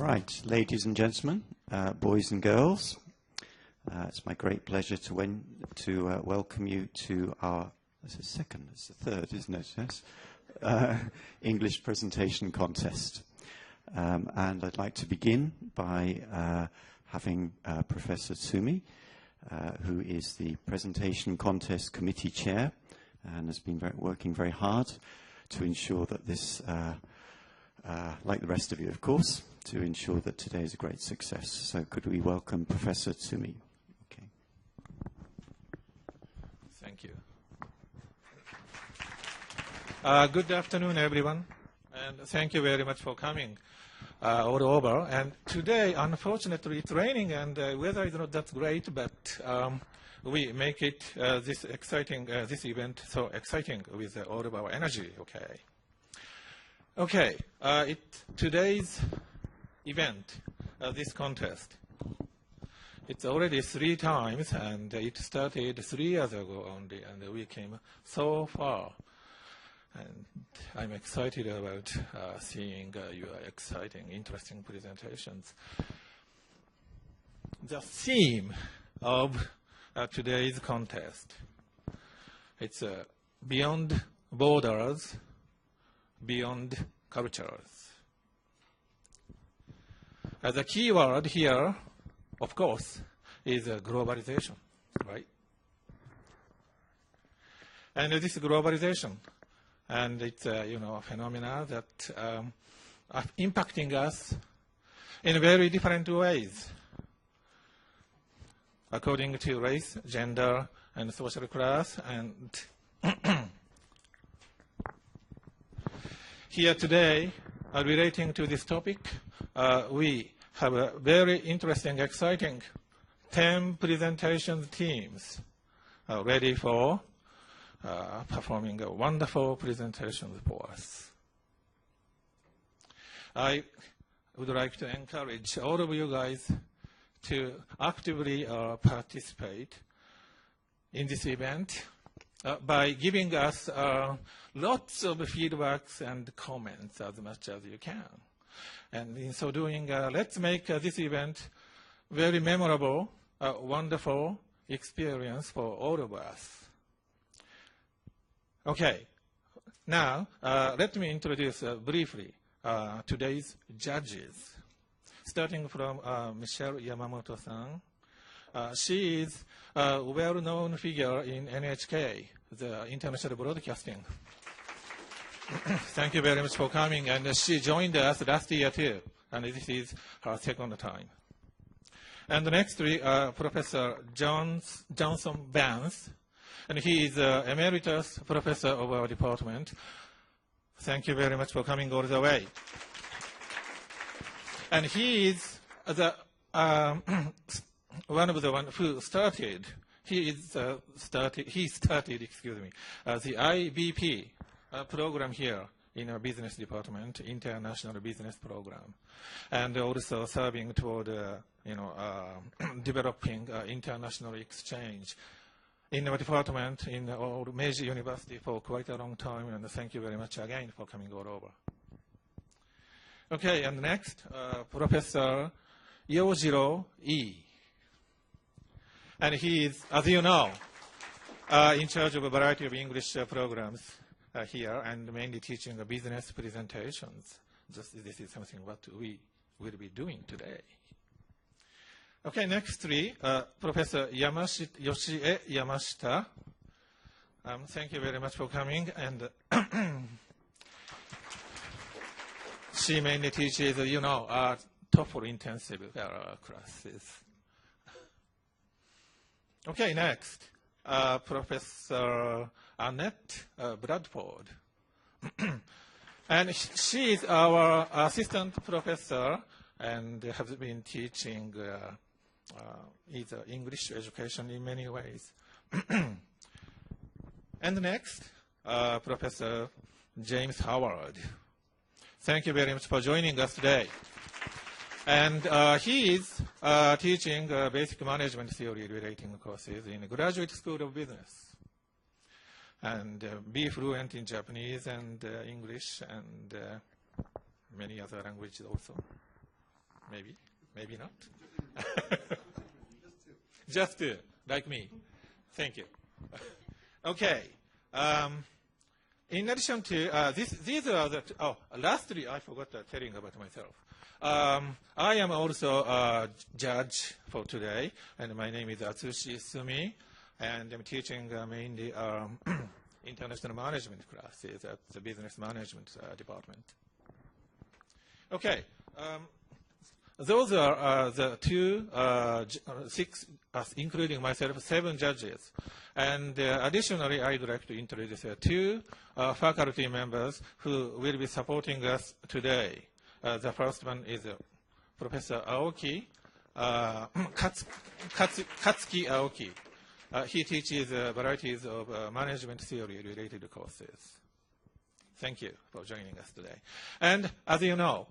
Right, ladies and gentlemen, boys and girls, it's my great pleasure to welcome you to our, it's the third, isn't it? Yes? English presentation contest. And I'd like to begin by having Professor Tsumi, who is the Presentation Contest Committee Chair and has been working very hard to ensure that this, like the rest of you, of course, to ensure that today is a great success. So could we welcome Professor Tsumi? Okay. Thank you. Good afternoon, everyone, and thank you very much for coming all over. And today, unfortunately, it's raining, and weather is not that great, but we make it this event so exciting with all of our energy. Okay. Today's event, this contest, it's already 3 times, and it started 3 years ago only, and we came so far. And I'm excited about seeing your exciting, interesting presentations. The theme of today's contest, it's beyond borders, beyond cultures. The key word here, of course, is globalization, right? And this globalization, and it's a phenomena that are impacting us in very different ways, according to race, gender, and social class. And here today, relating to this topic, we have a very interesting, exciting 10 presentation teams ready for performing wonderful presentations for us. I would like to encourage all of you guys to actively participate in this event by giving us lots of feedbacks and comments as much as you can. And in so doing, let's make this event very memorable, wonderful experience for all of us. Okay, now let me introduce briefly today's judges. Starting from Michelle Yamamoto-san. She is a well-known figure in NHK, the international broadcasting. Thank you very much for coming, and she joined us last year too, and this is her second time. And next, Professor Johnson Vance, and he is emeritus professor of our department. Thank you very much for coming all the way. And he is the one of the one who started. He started the IBP program here in our business department, international business program, and also serving toward developing international exchange in our department in all major university for quite a long time. And thank you very much again for coming all over. Okay, and next, Professor Yojiro Ii. And he is, as you know, in charge of a variety of English programs here, and mainly teaching business presentations. This is something what we will be doing today. Okay, next Professor Yoshie Yamashita. Thank you very much for coming. And she mainly teaches, TOEFL intensive classes. Okay, next, Professor Annette Bradford. And she is our assistant professor and has been teaching English education in many ways. And next, Professor James Howard. Thank you very much for joining us today. And he is teaching basic management theory relating courses in Graduate School of Business. And be fluent in Japanese and English and many other languages also. Maybe. Maybe not. Just two, like me. Thank you. Okay. In addition to these are the. Lastly, I forgot telling about myself. I am also a judge for today, and my name is Atsushi Sumi, and I'm teaching mainly international management classes at the business management department. Okay. Those are the six, including myself, 7 judges. And additionally, I'd like to introduce 2 faculty members who will be supporting us today. The first one is Professor Aoki, Katsuki Aoki. He teaches varieties of management theory-related courses. Thank you for joining us today. And as you know,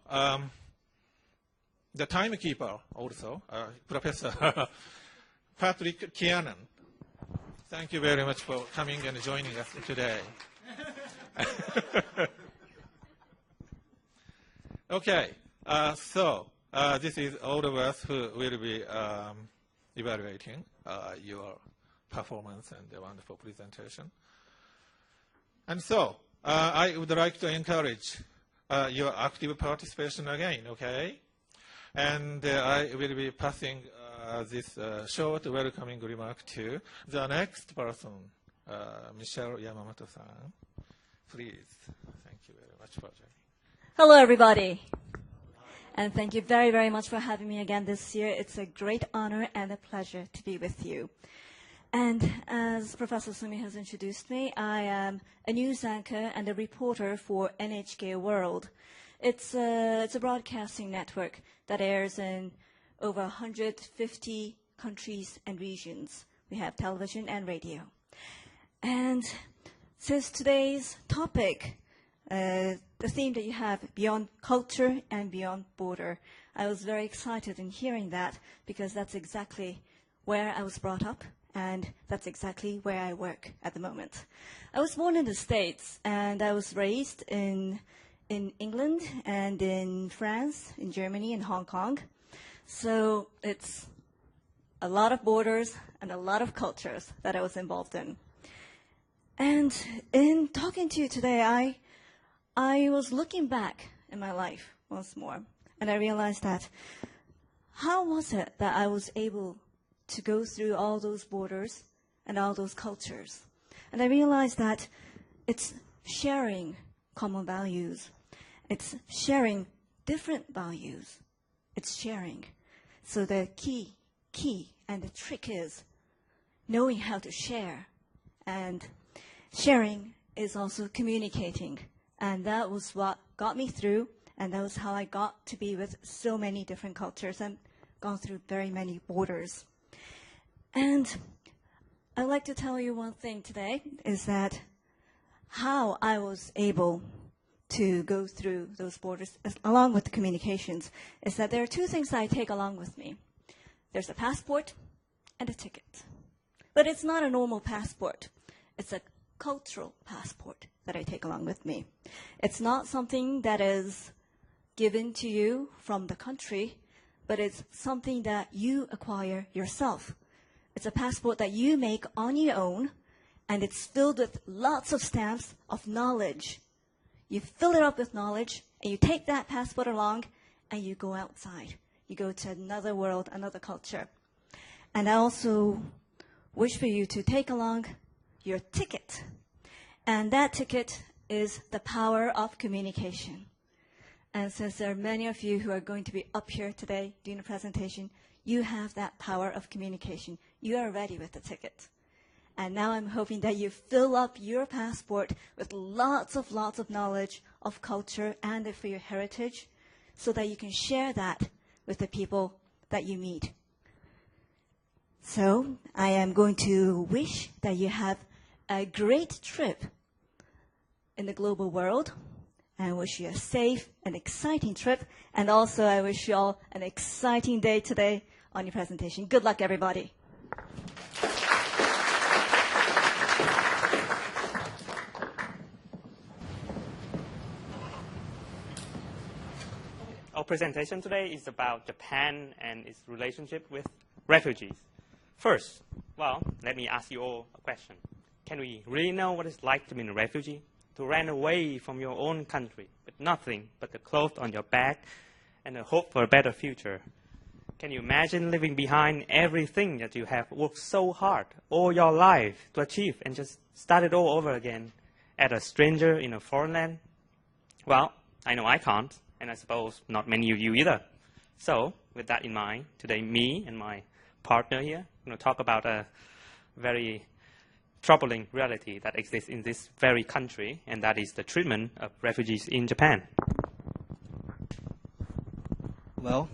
the timekeeper also, Professor Patrick Kiernan. Thank you very much for coming and joining us today. Okay, so this is all of us who will be evaluating your performance and the wonderful presentation. And so I would like to encourage your active participation again, okay? And I will be passing this short welcoming remark to the next person, Michelle Yamamoto-san. Please. Thank you very much for joining. Hello, everybody. And thank you very, very much for having me again this year. It's a great honor and a pleasure to be with you. And as Professor Sumi has introduced me, I am a news anchor and a reporter for NHK World. It's a broadcasting network that airs in over 150 countries and regions. We have television and radio. And since today's topic, the theme that you have, beyond culture and beyond border, I was very excited in hearing that because that's exactly where I was brought up and that's exactly where I work at the moment. I was born in the States and I was raised in England and in France, in Germany, and Hong Kong. So it's a lot of borders and a lot of cultures that I was involved in. And in talking to you today, I was looking back in my life once more, and I realized that how was it that I was able to go through all those borders and all those cultures? And I realized that it's sharing common values. It's sharing different values. It's sharing. So the key and the trick is knowing how to share. And sharing is also communicating. And that was what got me through, and that was how I got to be with so many different cultures and gone through very many borders. And I'd like to tell you one thing today, is that how I was able to go through those borders, along with the communications, is that there are 2 things that I take along with me. There's a passport and a ticket. But it's not a normal passport. It's a cultural passport that I take along with me. It's not something that is given to you from the country, but it's something that you acquire yourself. It's a passport that you make on your own, and it's filled with lots of stamps of knowledge. You fill it up with knowledge, and you take that passport along, and you go outside. You go to another world, another culture. And I also wish for you to take along your ticket. And that ticket is the power of communication. And since there are many of you who are going to be up here today doing a presentation, you have that power of communication. You are ready with the ticket. And now I'm hoping that you fill up your passport with lots of knowledge of culture and for your heritage so that you can share that with the people that you meet. So I am going to wish that you have a great trip in the global world. I wish you a safe and exciting trip. And also I wish you all an exciting day today on your presentation. Good luck, everybody. presentation today is about Japan and its relationship with refugees. First, well, let me ask you all a question. Can we really know what it's like to be a refugee? To run away from your own country with nothing but the clothes on your back and a hope for a better future? Can you imagine living behind everything that you have worked so hard all your life to achieve and just start it all over again as a stranger in a foreign land? Well, I know I can't, and I suppose not many of you either. So, with that in mind, today me and my partner here are going to talk about a very troubling reality that exists in this very country, and that is the treatment of refugees in Japan. Well,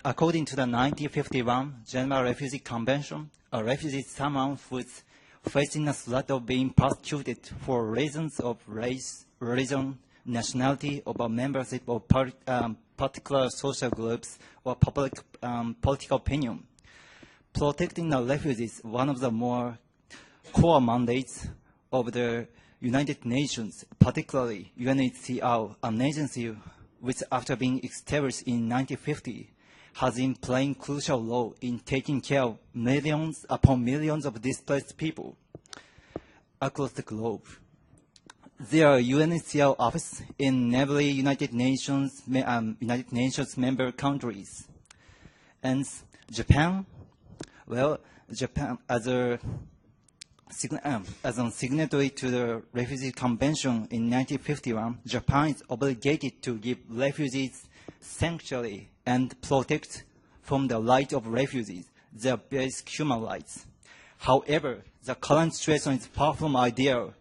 according to the 1951 Geneva Refugee Convention, a refugee is someone who is facing a threat of being persecuted for reasons of race, religion, nationality, or membership of particular social groups or public political opinion. Protecting the refugees is one of the more core mandates of the United Nations, particularly UNHCR, an agency which, after being established in 1950, has been playing a crucial role in taking care of millions upon millions of displaced people across the globe. There are UNHCR offices in every United Nations member countries. And Japan, well, Japan as a signatory to the Refugee Convention in 1951, Japan is obligated to give refugees sanctuary and protect from the right of refugees their basic human rights. However, the current situation is far from ideal,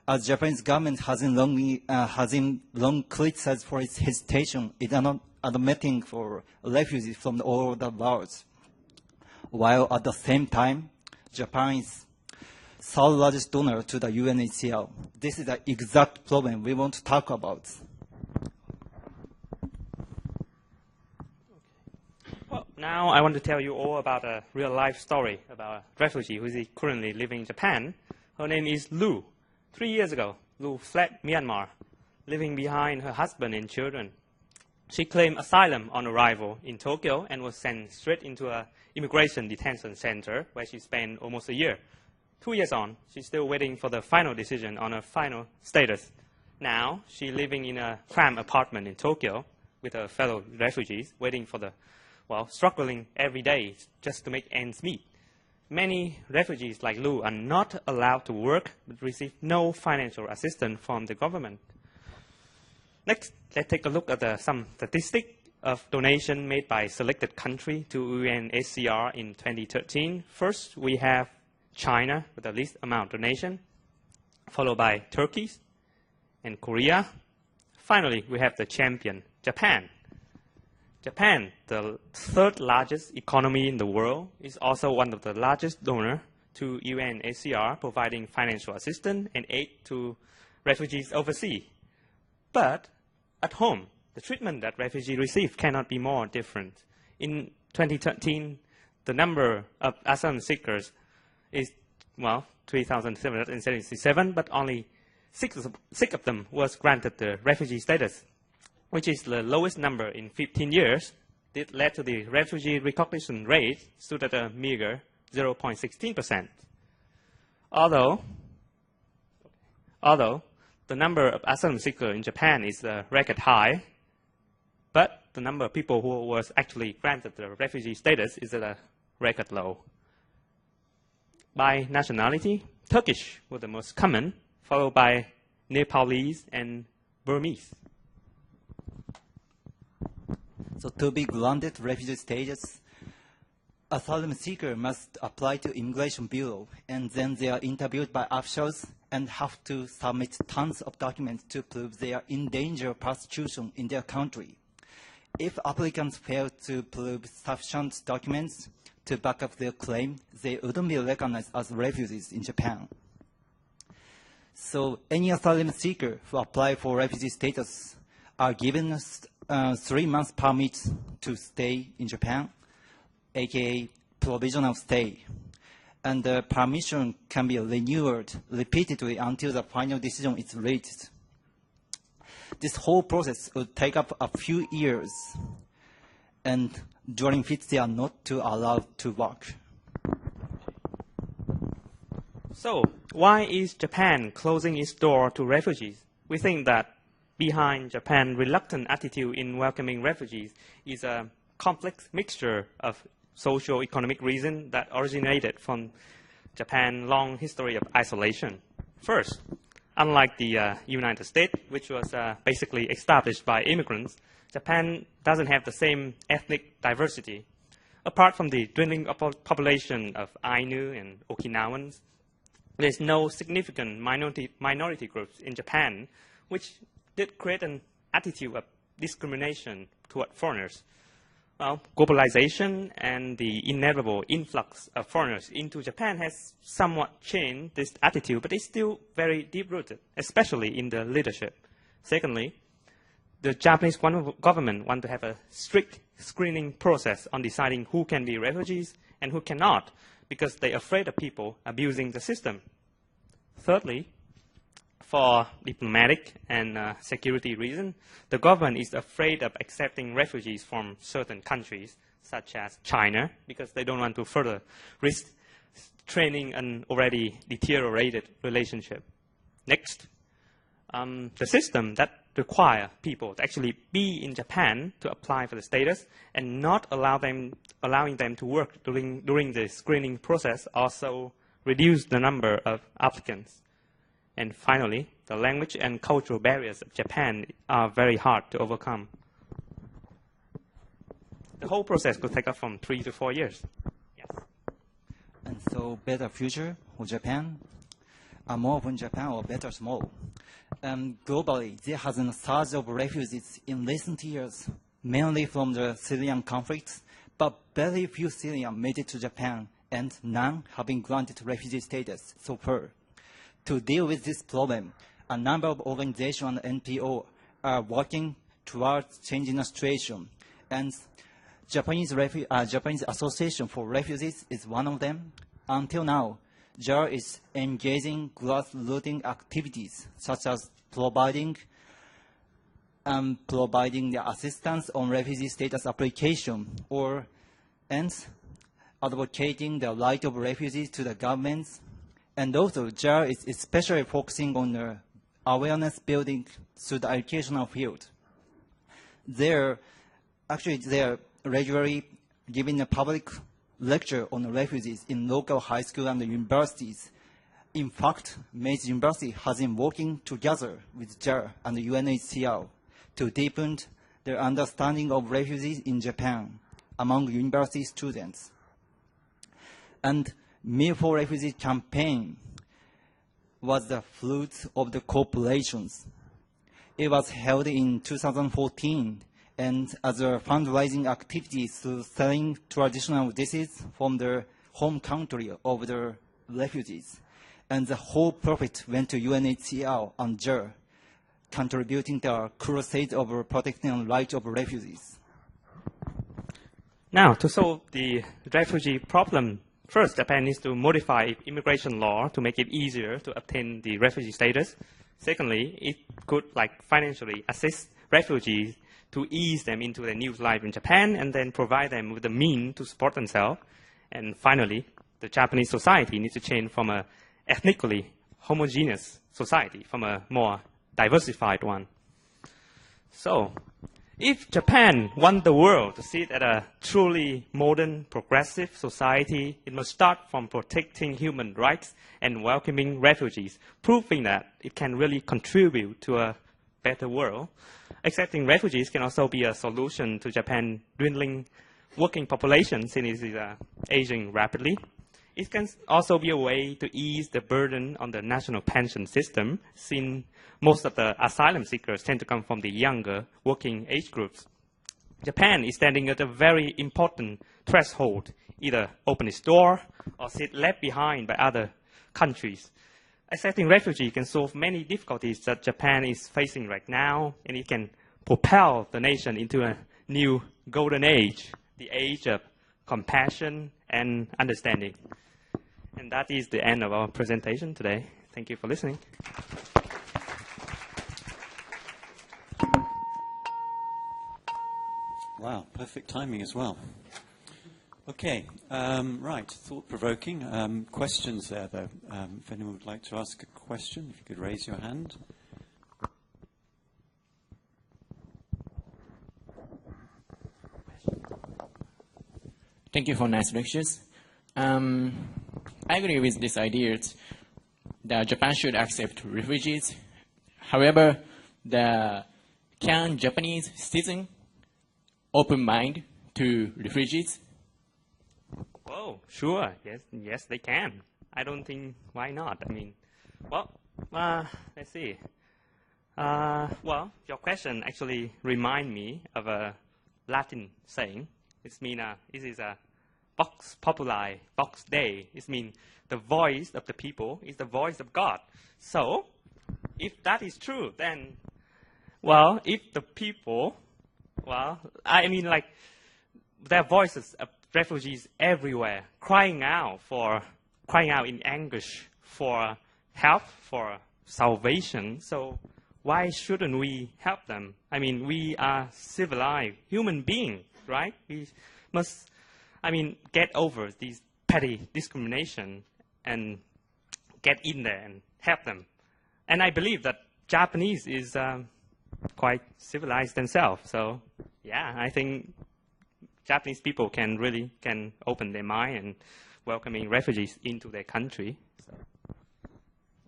as Japanese government has been long criticized for its hesitation in not admitting for refugees from all over the world, while at the same time, Japan is third largest donor to the UNHCR. This is the exact problem we want to talk about. Well, now I want to tell you all about a real-life story about a refugee who is currently living in Japan. Her name is Lu. 3 years ago, Lu fled Myanmar, leaving behind her husband and children. She claimed asylum on arrival in Tokyo and was sent straight into an immigration detention center where she spent almost a year. 2 years on, she's still waiting for the final decision on her final status. Now, she's living in a cramped apartment in Tokyo with her fellow refugees, waiting for the, well, struggling every day just to make ends meet. Many refugees like Lu are not allowed to work but receive no financial assistance from the government. Next, let's take a look at some statistics of donation made by selected country to UNHCR in 2013. First, we have China with the least amount of donation, followed by Turkey and Korea. Finally, we have the champion, Japan. Japan, the third largest economy in the world, is also one of the largest donors to UNHCR, providing financial assistance and aid to refugees overseas. But at home, the treatment that refugees receive cannot be more different. In 2013, the number of asylum seekers is, well, 3,777, but only six of them was granted the refugee status, which is the lowest number in 15 years. This led to the refugee recognition rate stood at a meager 0.16%. Although the number of asylum seekers in Japan is a record high, but the number of people who was actually granted the refugee status is at a record low. By nationality, Turkish was the most common, followed by Nepalese and Burmese. So to be granted refugee status, asylum seekers must apply to Immigration Bureau, and then they are interviewed by officials and have to submit tons of documents to prove they are in danger of persecution in their country. If applicants fail to prove sufficient documents to back up their claim, they wouldn't be recognized as refugees in Japan. So any asylum seeker who apply for refugee status are given 3 months permit to stay in Japan, aka provisional stay. And the permission can be renewed repeatedly until the final decision is reached. This whole process would take up a few years, and during which they are not too allowed to work. So, why is Japan closing its door to refugees? We think that behind Japan's reluctant attitude in welcoming refugees is a complex mixture of socio-economic reasons that originated from Japan's long history of isolation. First, unlike the United States, which was basically established by immigrants, Japan doesn't have the same ethnic diversity. Apart from the dwindling population of Ainu and Okinawans, there's no significant minority groups in Japan, which did create an attitude of discrimination toward foreigners. Well, globalization and the inevitable influx of foreigners into Japan has somewhat changed this attitude, but it's still very deep-rooted, especially in the leadership. Secondly, the Japanese government want to have a strict screening process on deciding who can be refugees and who cannot, because they're afraid of people abusing the system. Thirdly, for diplomatic and security reasons, the government is afraid of accepting refugees from certain countries, such as China, because they don't want to further risk straining an already deteriorated relationship. Next, the system that require people to actually be in Japan to apply for the status and not allowing them to work during the screening process also reduce the number of applicants. And finally, the language and cultural barriers of Japan are very hard to overcome. The whole process could take up from 3 to 4 years. Yes. And so, better future for Japan? More from Japan or better small? Globally, there has been a surge of refugees in recent years, mainly from the Syrian conflicts, but very few Syrians made it to Japan, and none have been granted refugee status so far. To deal with this problem, a number of organizations and NPO are working towards changing the situation, and Japanese Association for Refugees is one of them. Until now, JAR is engaging grassroots activities such as providing the assistance on refugee status application and advocating the right of refugees to the governments. And also, JAR is especially focusing on the awareness building through the educational field. They're regularly giving a public lecture on refugees in local high school and universities. In fact, Meiji University has been working together with JAR and the UNHCR to deepen their understanding of refugees in Japan among university students. And Meal for Refugees campaign was the fruit of the cooperations. It was held in 2014, and as a fundraising activity through selling traditional dishes from the home country of the refugees. And the whole profit went to UNHCR and JAR, contributing to the crusade of protecting the rights of refugees. Now, to solve the refugee problem, first, Japan needs to modify its immigration law to make it easier to obtain the refugee status. Secondly, it could financially assist refugees to ease them into their new life in Japan and then provide them with the means to support themselves. And finally, the Japanese society needs to change from an ethnically homogeneous society from a more diversified one. So, if Japan wants the world to see it as a truly modern, progressive society, it must start from protecting human rights and welcoming refugees, proving that it can really contribute to a better world. Accepting refugees can also be a solution to Japan's dwindling working population since it is aging rapidly. It can also be a way to ease the burden on the national pension system, since most of the asylum seekers tend to come from the younger working age groups. Japan is standing at a very important threshold, either open its door or sit left behind by other countries. Accepting refugees can solve many difficulties that Japan is facing right now, and it can propel the nation into a new golden age, the age of compassion and understanding. And that is the end of our presentation today. Thank you for listening. Wow, perfect timing as well. Okay, right, thought-provoking. Questions there, though. If anyone would like to ask a question, if you could raise your hand. Thank you for nice lectures. I agree with this idea that Japan should accept refugees. However, can Japanese citizens open mind to refugees? Oh, sure. Yes, they can. I don't think why not. I mean, well, let's see. Well, your question actually remind me of a Latin saying. It means this is a vox populi, vox Dei. It means the voice of the people is the voice of God. So, if that is true, then, well, if the people, well, I mean, like, there are voices of refugees everywhere crying out in anguish for help, for salvation. So, why shouldn't we help them? I mean, we are civilized human beings, right? We must, get over these petty discrimination and get in there and help them. And I believe that Japanese is quite civilized themselves. So, yeah, I think Japanese people can open their mind and welcoming refugees into their country. So,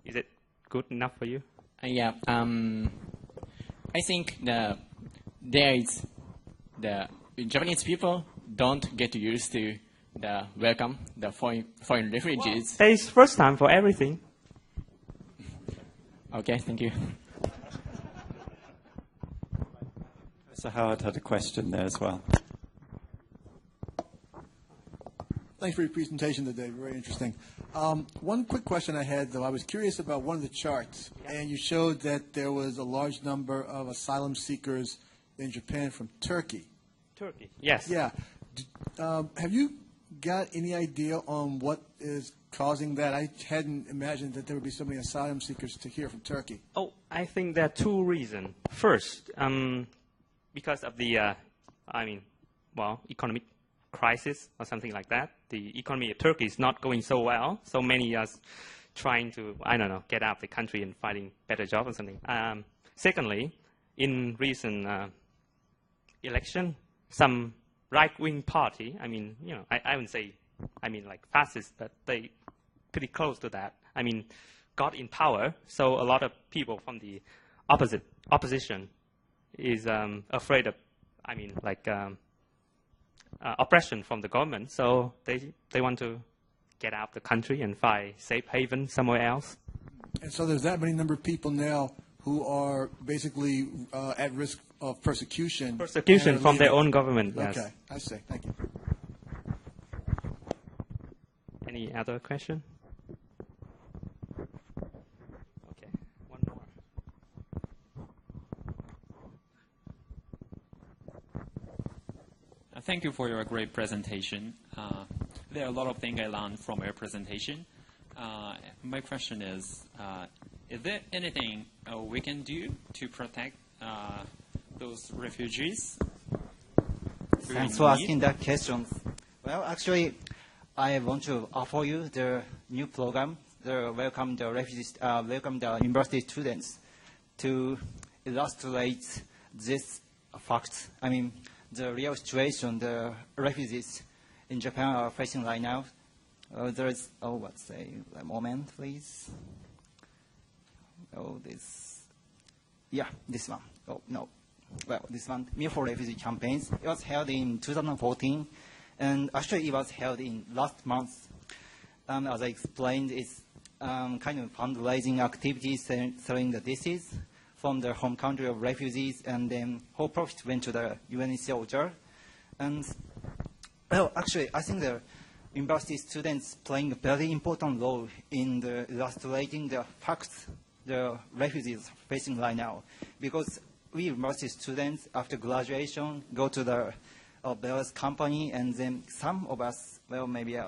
is it good enough for you? Yeah. I think the Japanese people don't get used to the welcome the foreign refugees. Well, it's first time for everything. Okay, thank you. So Howard had a question there as well. Thanks for your presentation today. Very interesting. One quick question I had, though. I was curious about one of the charts, and you showed that there was a large number of asylum seekers in Japan from Turkey. Turkey, yes. Yeah. Have you got any idea on what is causing that? I hadn't imagined that there would be so many asylum seekers to here from Turkey. Oh, I think there are two reasons. First, because of the, economic crisis or something like that. The economy of Turkey is not going so well. So many are trying to, get out of the country and finding better job or something. Secondly, in recent election, some right-wing party, I wouldn't say, fascist, but they pretty close to that. Got in power. So a lot of people from the opposition is afraid of, oppression from the government, so they want to get out of the country and find safe haven somewhere else. And so there's that many number of people now who are basically at risk of persecution. Persecution from their own government, yes. Okay, I see. Thank you. Any other question? Okay, one more. Thank you for your great presentation. There are a lot of things I learned from your presentation. My question is there anything we can do to protect those refugees? Thanks for asking that question. Well, actually, I want to offer you the new program, the welcome the refugees, welcome the university students, to illustrate this fact. The real situation the refugees in Japan are facing right now. There's, a moment, please. This one. This one, Me for Refugee campaigns. It was held in 2014, and actually it was held in last month. As I explained, it's kind of fundraising activities selling the dishes from the home country of refugees, and then whole profit went to the UNHCR. And, actually, I think the university students playing a very important role in illustrating the facts the refugees are facing right now. Because we university students, after graduation, go to the various company, and then some of us, maybe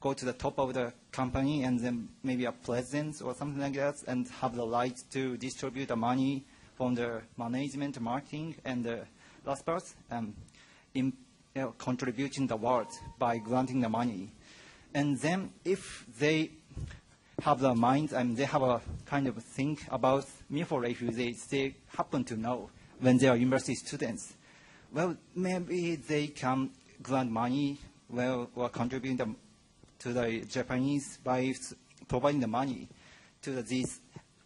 go to the top of the company, and then maybe a president or something like that, and have the right to distribute the money from the management, marketing, and the last part. contributing the world by granting the money. And then if they have the mind and they have a kind of think about me for refugees, they happen to know when they are university students. Well, maybe they can grant money or contribute to the Japanese by providing the money to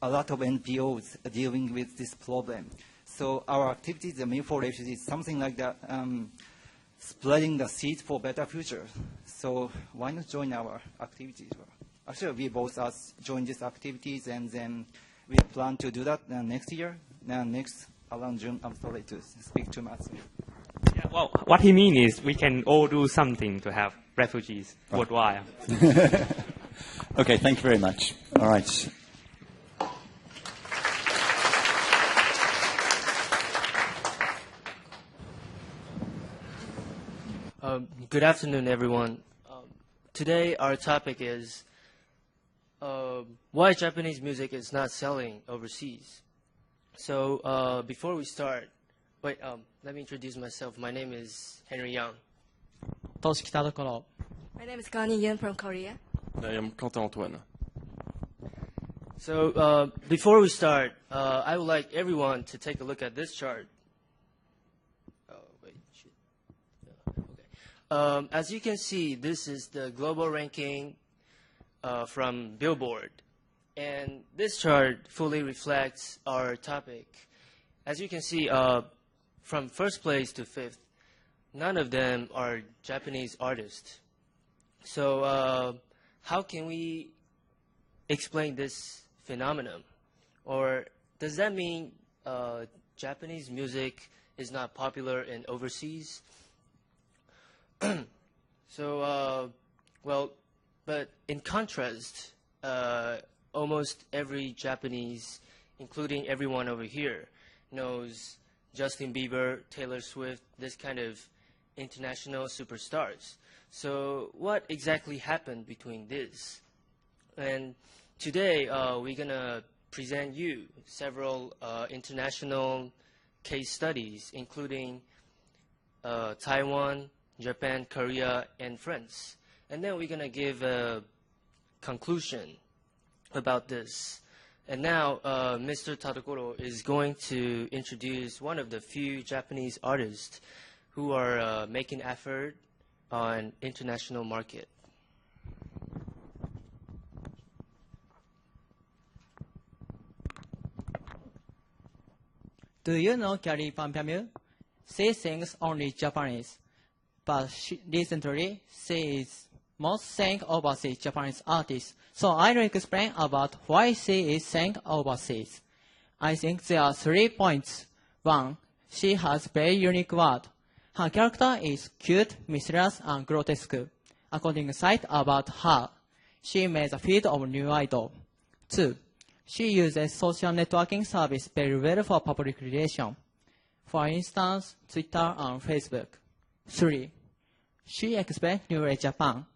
a lot of NPOs dealing with this problem. So our activities, the Me for Refugees, something like that, spreading the seed for better future. So why not join our activities? Actually, we both us join these activities, and then we plan to do that next year. Next around June. I'm sorry to speak too much. Yeah, well, what he means is we can all do something to have refugees worldwide. Okay, thank you very much. All right. Good afternoon, everyone. Today our topic is why Japanese music is not selling overseas. So before we start, let me introduce myself. My name is Henry Young. My name is Gani Yin from Korea. I am Quentin Antoine. So before we start, I would like everyone to take a look at this chart. As you can see, this is the global ranking from Billboard. And this chart fully reflects our topic. As you can see, from first place to fifth, none of them are Japanese artists. So how can we explain this phenomenon? Or does that mean Japanese music is not popular in overseas? But in contrast, almost every Japanese, including everyone over here, knows Justin Bieber, Taylor Swift, this kind of international superstars. So what exactly happened between this? And today we're going to present you several international case studies, including Taiwan, Japan, Korea, and France. And then we're going to give a conclusion about this. And now Mr. Tadokoro is going to introduce one of the few Japanese artists who are making effort on international market. Do you know Carrie Pampamil? She sings only Japanese, but recently she is most sang overseas Japanese artist. So I will explain about why she is sang overseas. I think there are 3 points. 1. She has very unique word. Her character is cute, mysterious, and grotesque. According to site about her, she made a feed of new idol. 2. She uses social networking service very well for public relation. For instance, Twitter and Facebook. 3. She expects New Age Japan.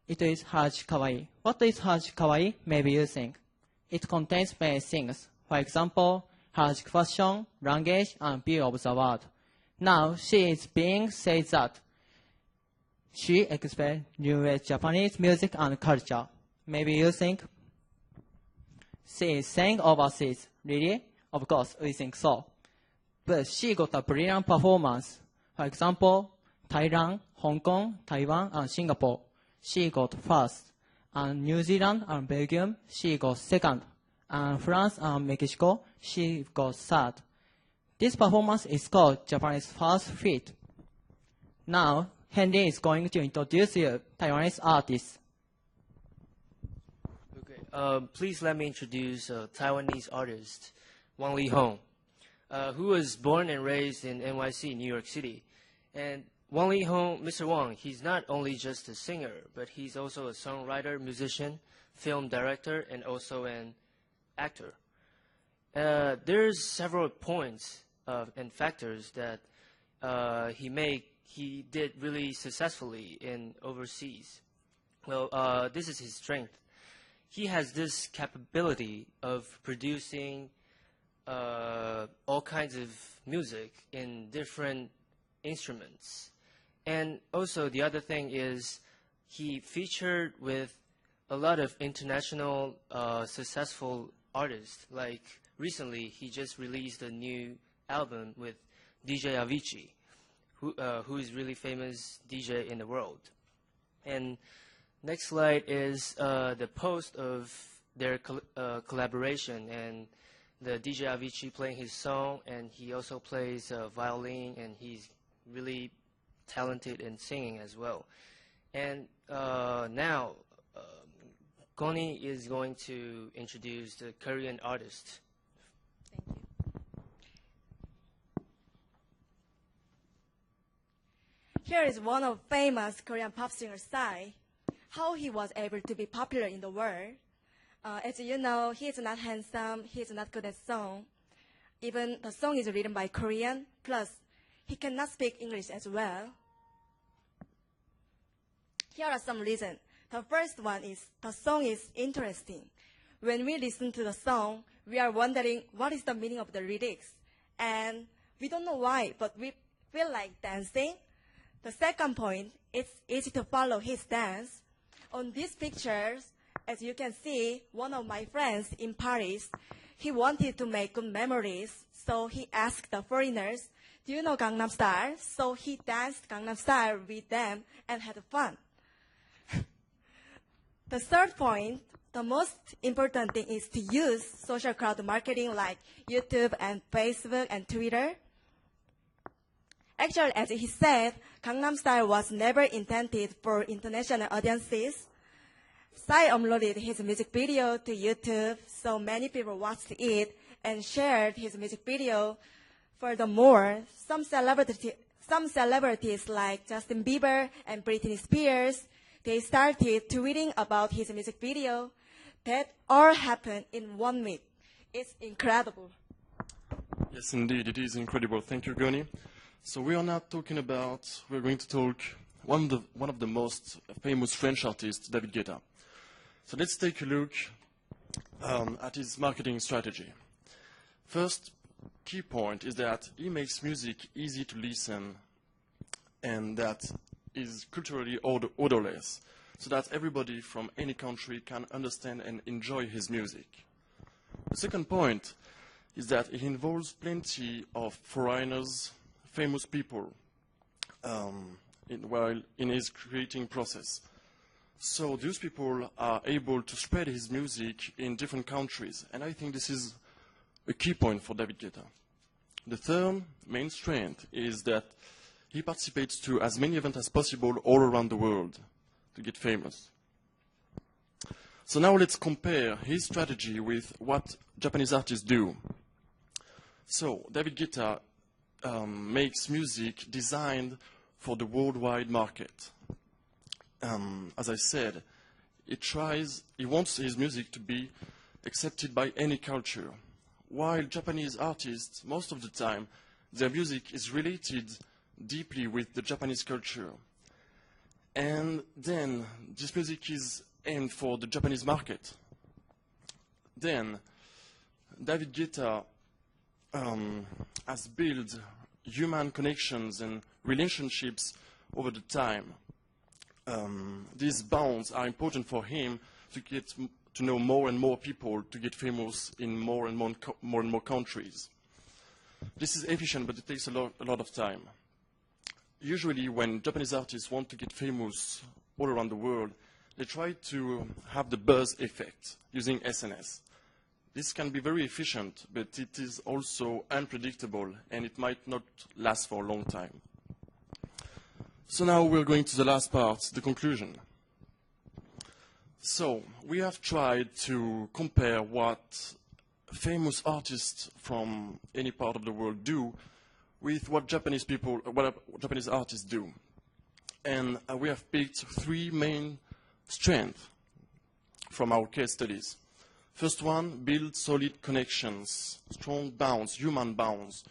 It is Harajuku Kawaii. What is Harajuku Kawaii? Maybe you think. It contains many things. For example, Harajuku fashion, language, and view of the world. Now she is being said that she expects New Age Japanese music and culture. Maybe you think she is saying overseas. Really? Of course, we think so. But she got a brilliant performance. For example, Thailand, Hong Kong, Taiwan, and Singapore, she got first. And New Zealand and Belgium, she got second. And France and Mexico, she got third. This performance is called Japanese first feat. Now, Henry is going to introduce you Taiwanese artists. Okay, please let me introduce a Taiwanese artist, Wang Lihong, who was born and raised in NYC, New York City. And Wang Lihong, Mr. Wang, he's not only just a singer, but he's also a songwriter, musician, film director, and also an actor. There's several points and factors that he did really successfully in overseas. Well, this is his strength. He has this capability of producing all kinds of music in different instruments. And also the other thing is he featured with a lot of international successful artists. Like recently, he just released a new album with DJ Avicii, who is really famous DJ in the world. And next slide is the post of their collaboration, and the DJ Avicii playing his song, and he also plays violin, and he's really talented in singing as well. And now Connie is going to introduce the Korean artist. Thank you. Here is one of famous Korean pop singer Psy, how he was able to be popular in the world. As you know, he is not handsome, he is not good at song. Even the song is written by Korean, plus he cannot speak English as well. Here are some reasons. The first one is the song is interesting. When we listen to the song, we are wondering what is the meaning of the lyrics. And we don't know why, but we feel like dancing. The second point, it's easy to follow his dance. On these pictures, as you can see, one of my friends in Paris, he wanted to make good memories, so he asked the foreigners, do you know Gangnam Style? So he danced Gangnam Style with them and had fun. The third point, the most important thing is to use social crowd marketing like YouTube and Facebook and Twitter. Actually, as he said, Gangnam Style was never intended for international audiences. Psy uploaded his music video to YouTube, so many people watched it and shared his music video. Furthermore, some celebrities like Justin Bieber and Britney Spears, they started tweeting about his music video. That all happened in 1 week. It's incredible. Yes, indeed, it is incredible. Thank you, Goni. So we are now talking about, we're going to talk one of the most famous French artists, David Guetta. So let's take a look at his marketing strategy. First key point is that he makes music easy to listen and that is culturally odorless, so that everybody from any country can understand and enjoy his music. The second point is that it involves plenty of foreigners, famous people, while in his creating process. So those people are able to spread his music in different countries, and I think this is a key point for David Guetta. The third main strength is that he participates to as many events as possible all around the world to get famous. So now let's compare his strategy with what Japanese artists do. So David Guetta makes music designed for the worldwide market. As I said, he wants his music to be accepted by any culture. While Japanese artists, most of the time, their music is related deeply with the Japanese culture. And then this music is aimed for the Japanese market. Then David Guetta has built human connections and relationships over the time. These bonds are important for him to get to know more and more people, to get famous in more and more countries. This is efficient, but it takes a lot of time. Usually when Japanese artists want to get famous all around the world, they try to have the buzz effect using SNS. This can be very efficient, but it is also unpredictable, and it might not last for a long time. So now we're going to the last part, the conclusion. So we have tried to compare what famous artists from any part of the world do with what Japanese artists do. And we have picked three main strengths from our case studies. First one, build solid connections, strong bonds, human bonds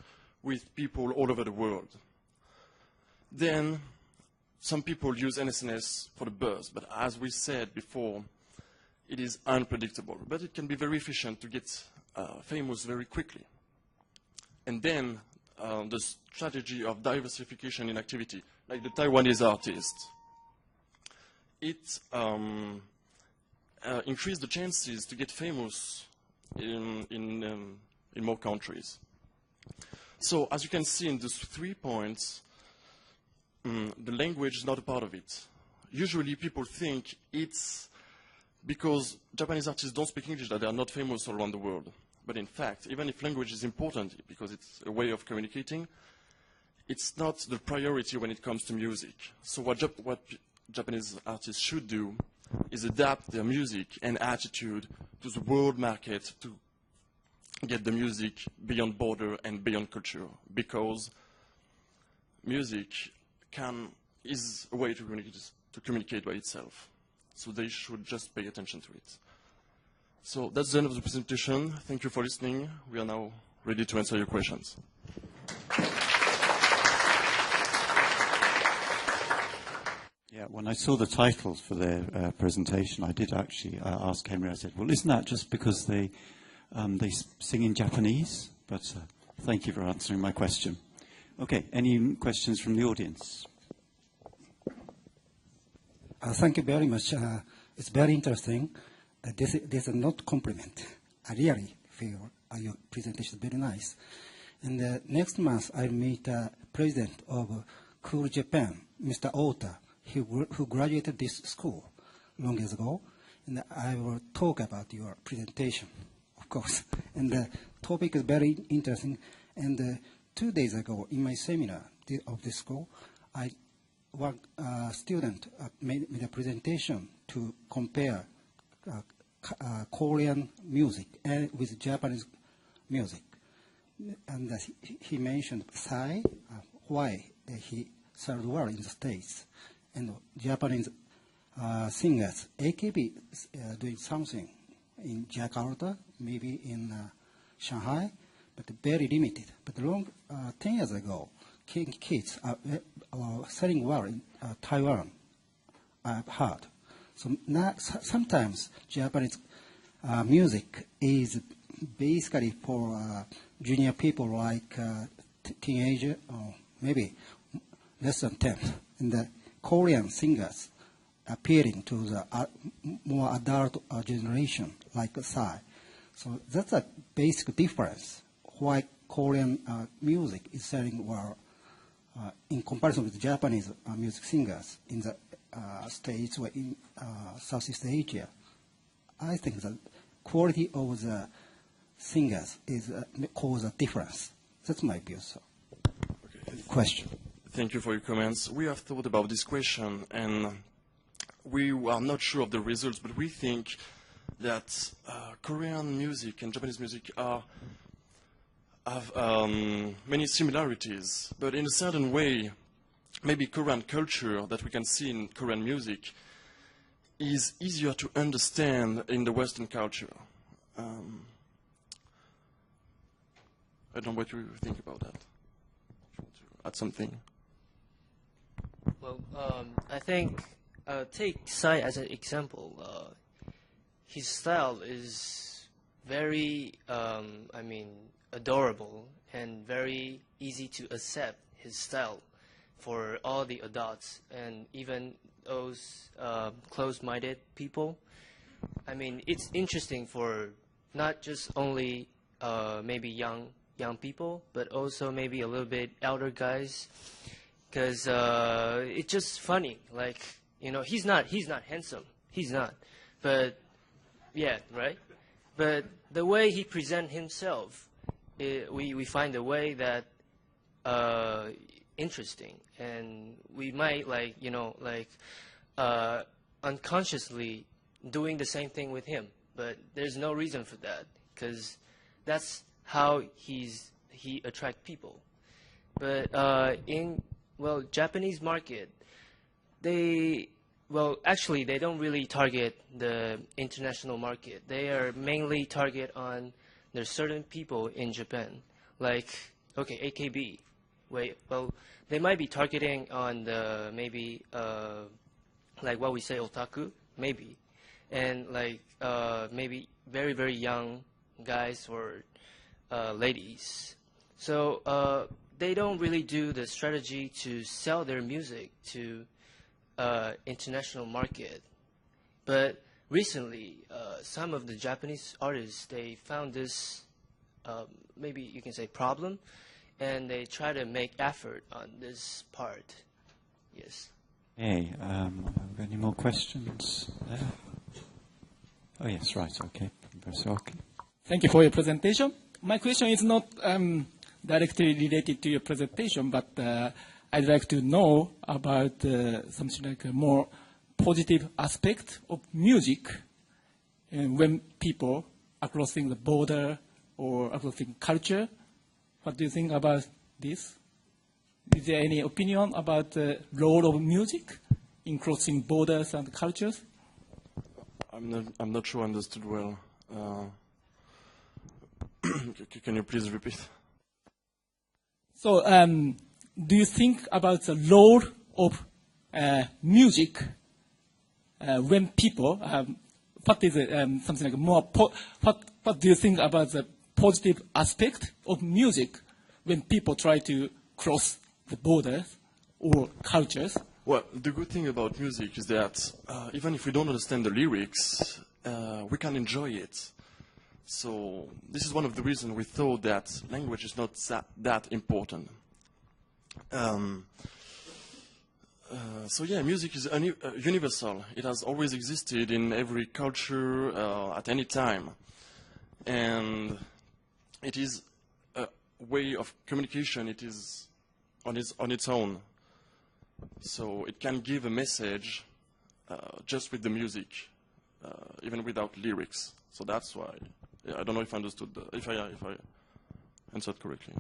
with people all over the world. Then some people use NSNS for the buzz, but as we said before, it is unpredictable. But it can be very efficient to get famous very quickly. And then the strategy of diversification in activity, like the Taiwanese artist. It increased the chances to get famous in more countries. So, as you can see in these 3 points, the language is not a part of it. Usually people think it's because Japanese artists don't speak English that they are not famous all around the world. But in fact, even if language is important because it's a way of communicating, it's not the priority when it comes to music. So what Japanese artists should do is adapt their music and attitude to the world market to get the music beyond border and beyond culture, because music is a way to communicate by itself. So they should just pay attention to it. So that's the end of the presentation. Thank you for listening. We are now ready to answer your questions. Yeah, when I saw the titles for their presentation, I did actually ask Henry. I said, well, isn't that just because they sing in Japanese? But thank you for answering my question. Okay, any questions from the audience? Thank you very much. It's very interesting. This is not compliment. I really feel your presentation is very nice. And next month, I'll meet the president of Cool Japan, Mr. Ota, who graduated this school long years ago. And I will talk about your presentation, of course. And the topic is very interesting. And 2 days ago, in my seminar of this school, one student made a presentation to compare Korean music with Japanese music. And he mentioned Psy, why he served well in the States. And Japanese singers, AKB doing something in Jakarta, maybe in Shanghai, but very limited. But 10 years ago, kids are selling well in Taiwan, I've heard. So now, sometimes Japanese music is basically for junior people like teenager or maybe less than 10. And the Korean singers appealing to the more adult generation like Psy. So that's a basic difference why Korean music is selling well in comparison with Japanese music singers in the States or in Southeast Asia. I think the quality of the singers is cause a difference. That's my view. So, question. Thank you for your comments. We have thought about this question, and we are not sure of the results, but we think that Korean music and Japanese music have many similarities, but in a certain way, maybe Korean culture that we can see in Korean music is easier to understand in the Western culture. I don't know what you think about that. Add something. Well, I think take Psy as an example. His style is very, adorable and very easy to accept his style for all the adults and even those closed-minded people. I mean, it's interesting for not just only maybe young people, but also maybe a little bit elder guys, because it's just funny. Like, he's not handsome. He's not. But yeah, right. But the way he presents himself, we find a way that interesting, and we might unconsciously doing the same thing with him. But there's no reason for that, because that's how he attracts people. But Japanese market, they don't really target the international market. They are mainly target on there's certain people in Japan, like AKB. They might be targeting on the maybe like what we say otaku, maybe, and maybe very very young guys or ladies. So they don't really do the strategy to sell their music to international market. But recently, some of the Japanese artists, they found this, maybe you can say problem, and they try to make effort on this part. Yes. Hey, any more questions there? Oh, yes, right, okay. Professor Oki. Thank you for your presentation. My question is not directly related to your presentation, but I'd like to know about something like a more positive aspect of music when people are crossing the border or are crossing culture. What do you think about this? Is there any opinion about the role of music in crossing borders and cultures? I'm not sure I understood well. Can you please repeat? So, do you think about the role of music when people? What is something like more? What do you think about the positive aspect of music when people try to cross the borders or cultures? Well, the good thing about music is that even if we don't understand the lyrics, we can enjoy it. So this is one of the reasons we thought that language is not that important. So yeah, music is universal. It has always existed in every culture at any time. And it is a way of communication. It is on its own. So it can give a message just with the music, even without lyrics. So that's why. Yeah, I don't know if I understood, if I answered correctly.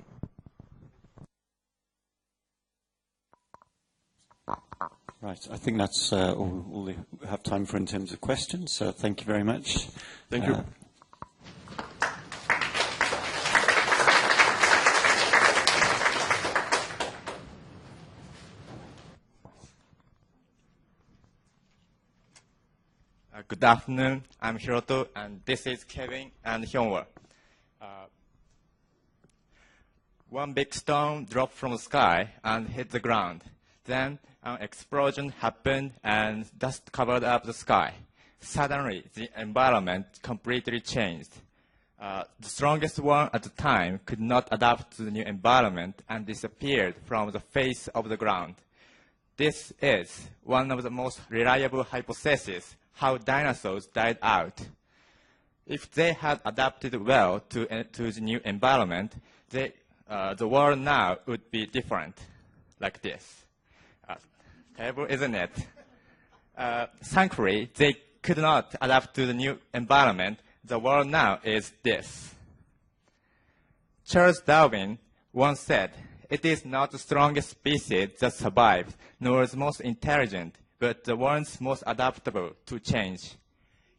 Right, I think that's all we have time for in terms of questions. So thank you very much. Thank you. Good afternoon. I'm Hiroto, and this is Kevin and Hyunwoo. One big stone dropped from the sky and hit the ground. Then an explosion happened and dust covered up the sky. Suddenly, the environment completely changed. The strongest one at the time could not adapt to the new environment and disappeared from the face of the ground. This is one of the most reliable hypotheses how dinosaurs died out. If they had adapted well to the new environment, the world now would be different, like this. Terrible, isn't it? Thankfully, they could not adapt to the new environment. The world now is this. Charles Darwin once said, "It is not the strongest species that survived, nor the most intelligent, but the ones most adaptable to change."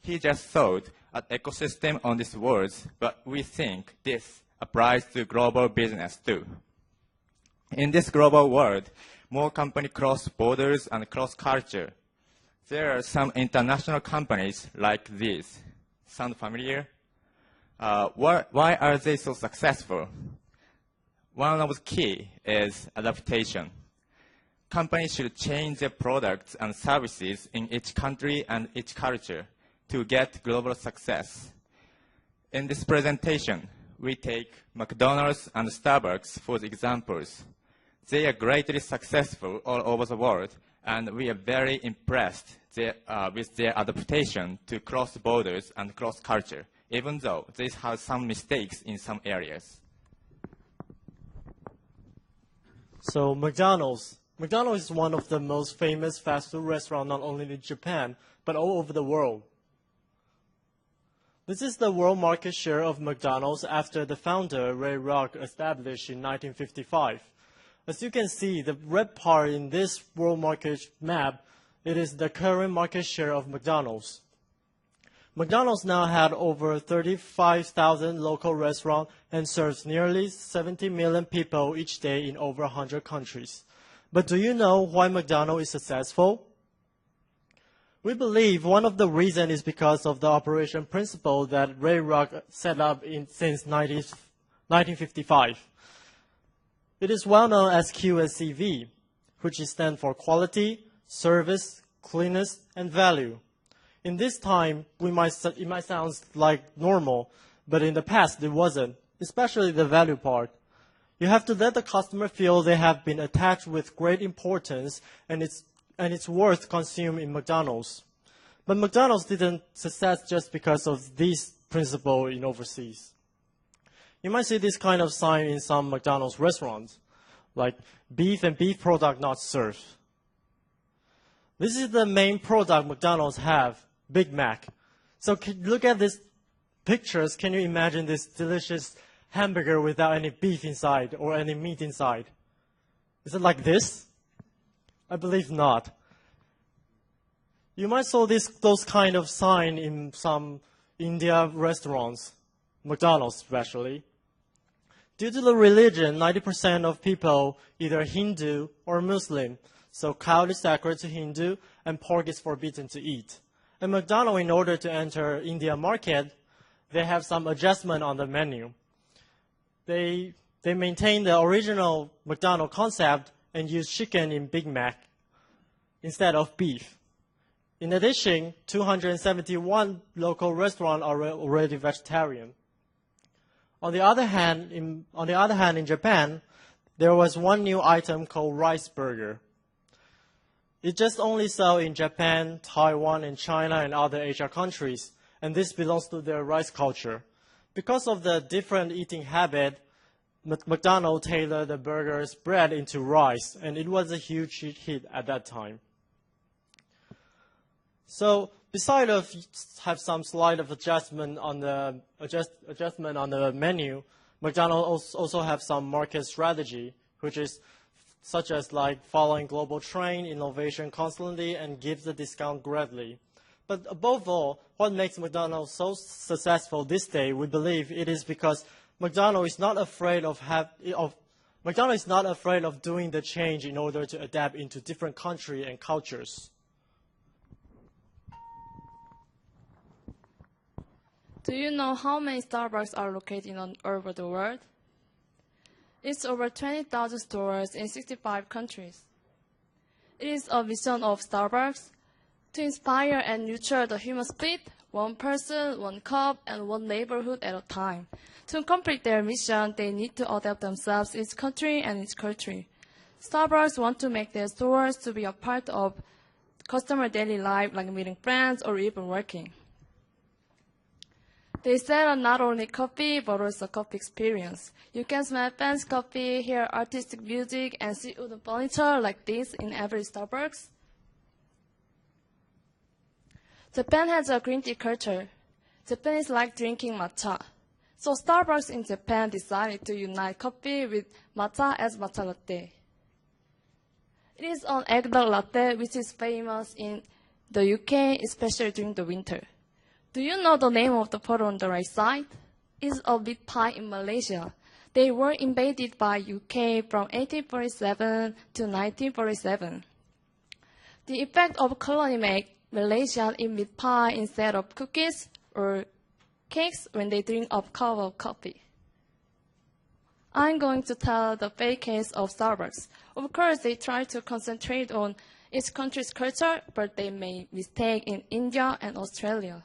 He just thought an ecosystem on these words, but we think this applies to global business too. In this global world, more companies cross borders and cross culture. There are some international companies like these. Sound familiar? Why are they so successful? One of the key is adaptation. Companies should change their products and services in each country and each culture to get global success. In this presentation, we take McDonald's and Starbucks for the examples. They are greatly successful all over the world, and we are very impressed with their adaptation to cross borders and cross culture, even though they have some mistakes in some areas. So McDonald's is one of the most famous fast food restaurants not only in Japan, but all over the world. This is the world market share of McDonald's after the founder, Ray Kroc, established in 1955. As you can see, the red part in this world market map, it is the current market share of McDonald's. McDonald's now had over 35,000 local restaurants and serves nearly 70 million people each day in over 100 countries. But do you know why McDonald's is successful? We believe one of the reasons is because of the operation principle that Ray Kroc set up since 1955. It is well known as QSCV, which stands for quality, service, cleanness, and value. In this time, it might sound like normal, but in the past it wasn't, especially the value part. You have to let the customer feel they have been attached with great importance and it's worth consumed in McDonald's. But McDonald's didn't success just because of this principle in overseas. You might see this kind of sign in some McDonald's restaurants, like beef and beef product not served. This is the main product McDonald's have, Big Mac. So look at these pictures. Can you imagine this delicious hamburger without any beef inside or any meat inside? Is it like this? I believe not. You might saw those kind of sign in some India restaurants, McDonald's especially. Due to the religion, 90% of people either Hindu or Muslim, so cow is sacred to Hindu and pork is forbidden to eat. And McDonald's, in order to enter India market, they have some adjustment on the menu. They maintain the original McDonald's concept and use chicken in Big Mac instead of beef. In addition, 271 local restaurants are already vegetarian. On the other hand, in Japan, there was one new item called rice burger. It just only sells in Japan, Taiwan, and China, and other Asia countries, and this belongs to their rice culture. Because of the different eating habit, McDonald's tailored the burger's bread into rice, and it was a huge hit at that time. So, besides of have some slight of adjustment on the menu, McDonald's also have some market strategy, which is such as like following global trend, innovation constantly, and gives the discount greatly. But above all, what makes McDonald's so successful this day, we believe it is because McDonald's is not afraid of doing the change in order to adapt into different countries and cultures. Do you know how many Starbucks are located all over the world? It's over 20,000 stores in 65 countries. It is a vision of Starbucks to inspire and nurture the human spirit, one person, one cup, and one neighborhood at a time. To complete their mission, they need to adapt themselves to each country and its culture. Starbucks want to make their stores to be a part of customer daily life, like meeting friends or even working. They sell not only coffee, but also coffee experience. You can smell fancy coffee, hear artistic music, and see wooden furniture like this in every Starbucks. Japan has a green tea culture. Japanese like drinking matcha. So Starbucks in Japan decided to unite coffee with matcha as matcha latte. It is an eggnog latte which is famous in the UK, especially during the winter. Do you know the name of the photo on the right side? It's a meat pie in Malaysia. They were invaded by UK from 1847 to 1947. The effect of colony make Malaysians eat meat pie instead of cookies or cakes when they drink a cup of coffee. I'm going to tell the fake case of Starbucks. Of course, they try to concentrate on each country's culture, but they made mistakes in India and Australia.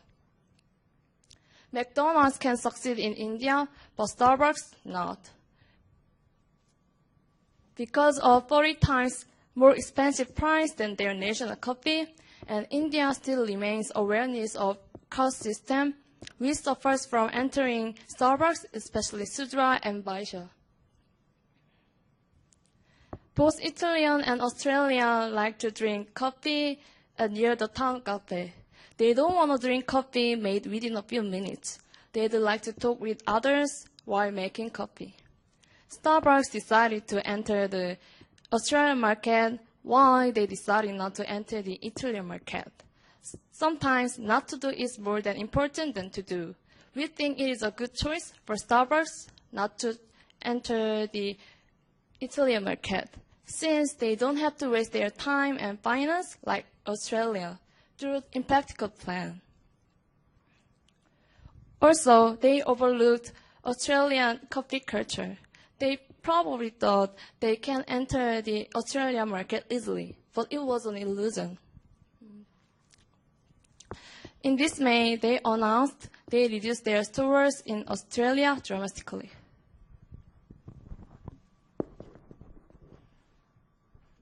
McDonald's can succeed in India, but Starbucks not. Because of 40 times more expensive price than their national coffee, and India still remains awareness of caste system, which suffers from entering Starbucks, especially Sudra and Vaishya. Both Italian and Australian like to drink coffee near the town cafe. They don't want to drink coffee made within a few minutes. They'd like to talk with others while making coffee. Starbucks decided to enter the Australian market while they decided not to enter the Italian market. Sometimes not to do is more than important than to do. We think it is a good choice for Starbucks not to enter the Italian market, since they don't have to waste their time and finance like Australia through impractical plan. Also, they overlooked Australian coffee culture. They probably thought they can enter the Australian market easily, but it was an illusion. In this May, they announced they reduced their stores in Australia dramatically.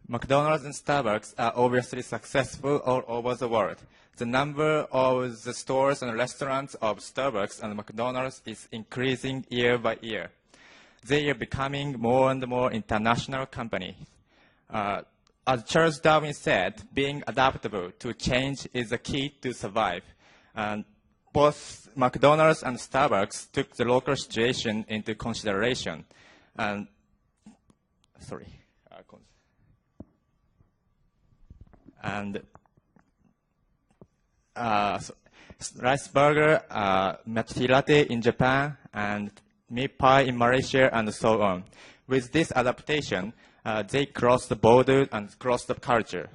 McDonald's and Starbucks are obviously successful all over the world. The number of the stores and restaurants of Starbucks and McDonald's is increasing year by year. They are becoming more and more international companies. As Charles Darwin said, being adaptable to change is the key to survive. And both McDonald's and Starbucks took the local situation into consideration. And rice burger, matcha latte in Japan, and meat pie in Malaysia, and so on. With this adaptation, they cross the border and cross the culture.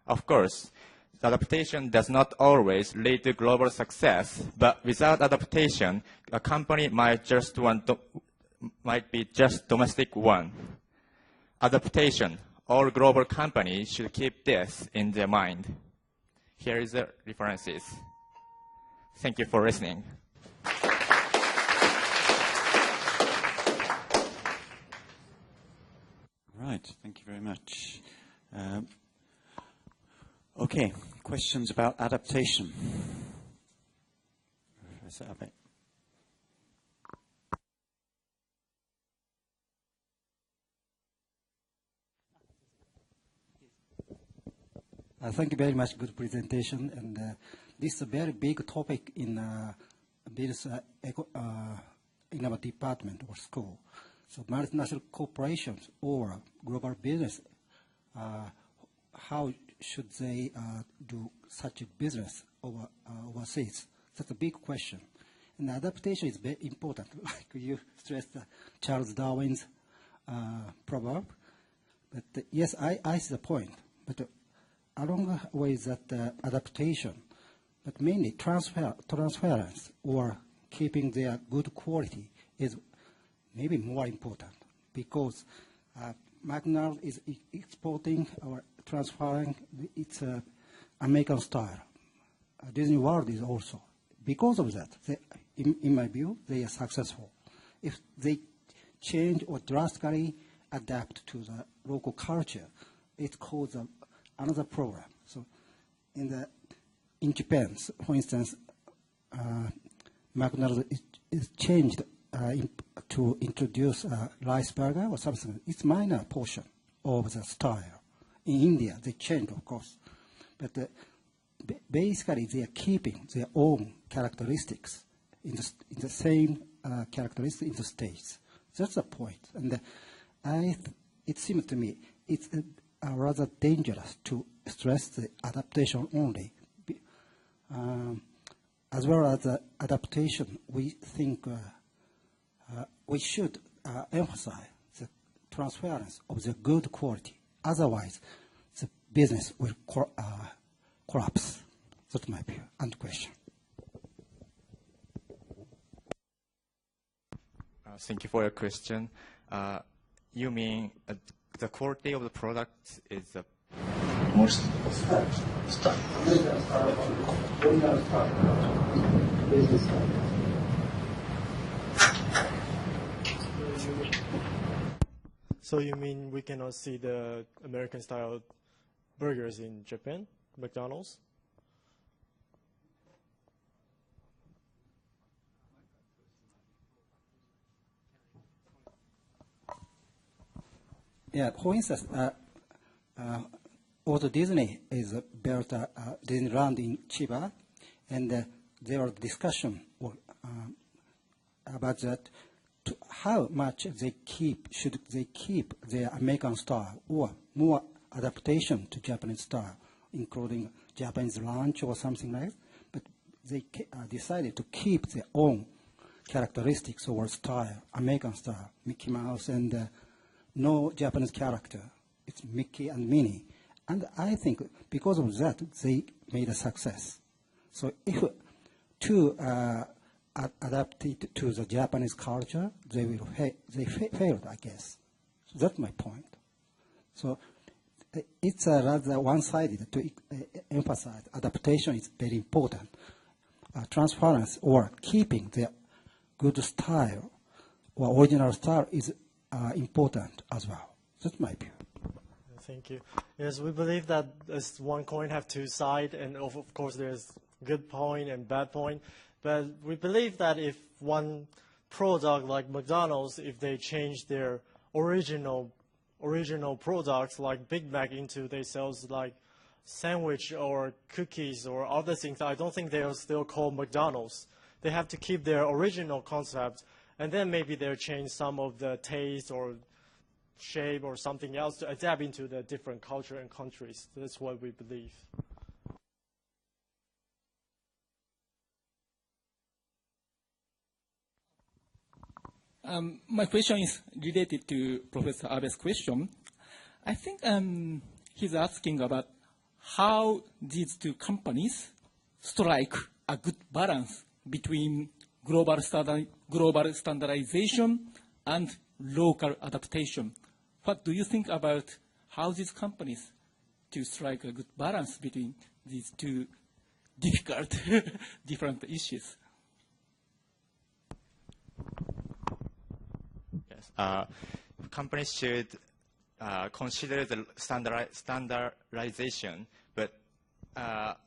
Of course, the adaptation does not always lead to global success, but without adaptation, a company might be just domestic one. Adaptation. All global companies should keep this in their mind. Here is the references. Thank you for listening. Right, thank you very much. Okay, questions about adaptation? Professor Abe. Thank you very much. Good presentation. And this is a very big topic in our department or school. So multinational corporations or global business, how should they do such a business overseas? That's a big question. And adaptation is very important. Like you stressed Charles Darwin's proverb. But yes, I see the point. But along with that adaptation, but mainly transference or keeping their good quality is maybe more important, because McDonald's is exporting or transferring its American style. Disney World is also. Because of that, in my view, they are successful. If they change or drastically adapt to the local culture, it causes another problem. So in Japan, for instance, McDonald's is changed to introduce a rice burger or something. It's minor portion of the style. In India, they changed, of course. But basically, they are keeping their own characteristics in the same characteristics in the States. That's the point. And it seems to me it's rather dangerous to stress the adaptation only. As well as the adaptation, we think we should emphasize the transference of the good quality. Otherwise, the business will collapse. That's my view and question. Thank you for your question. You mean the quality of the product is most So you mean we cannot see the American-style burgers in Japan, McDonald's? Yeah, for instance, Walt Disney is built Disneyland in Chiba, and there was discussion about that. How much should they keep their American style or more adaptation to Japanese style, including Japanese lunch or something like that. But they decided to keep their own characteristics or style, American style, Mickey Mouse and no Japanese character. It's Mickey and Minnie. And I think because of that, they made a success. So if to adapt it to the Japanese culture, they failed, I guess. That's my point. So it's rather one-sided to emphasize adaptation is very important. Transference or keeping the good style or original style is important as well. That's my view. Thank you. Yes, we believe that as one coin have two sides, and of course there's good point and bad point. But we believe that if one product like McDonald's, if they change their original products like Big Mac into they sells like sandwich or cookies or other things, I don't think they'll still call McDonald's. They have to keep their original concept, and then maybe they'll change some of the taste or shape or something else to adapt into the different culture and countries. That's what we believe. My question is related to Professor Abe's question. I think he's asking about how these two companies strike a good balance between global standardization and local adaptation. What do you think about how these companies to strike a good balance between these two difficult, different issues? Yes. Companies should consider the standardization, but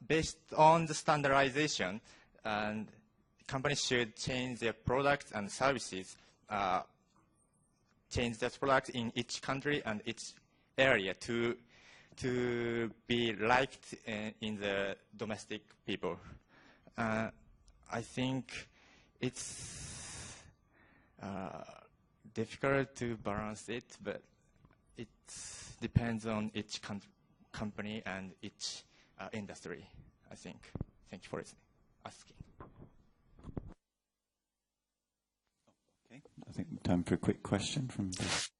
based on the standardization, and companies should change their products and services, change their products in each country and each area to be liked in the domestic people. I think it's difficult to balance it, but it depends on each company and each industry, I think. Thank you for asking. Okay, I think time for a quick question from this.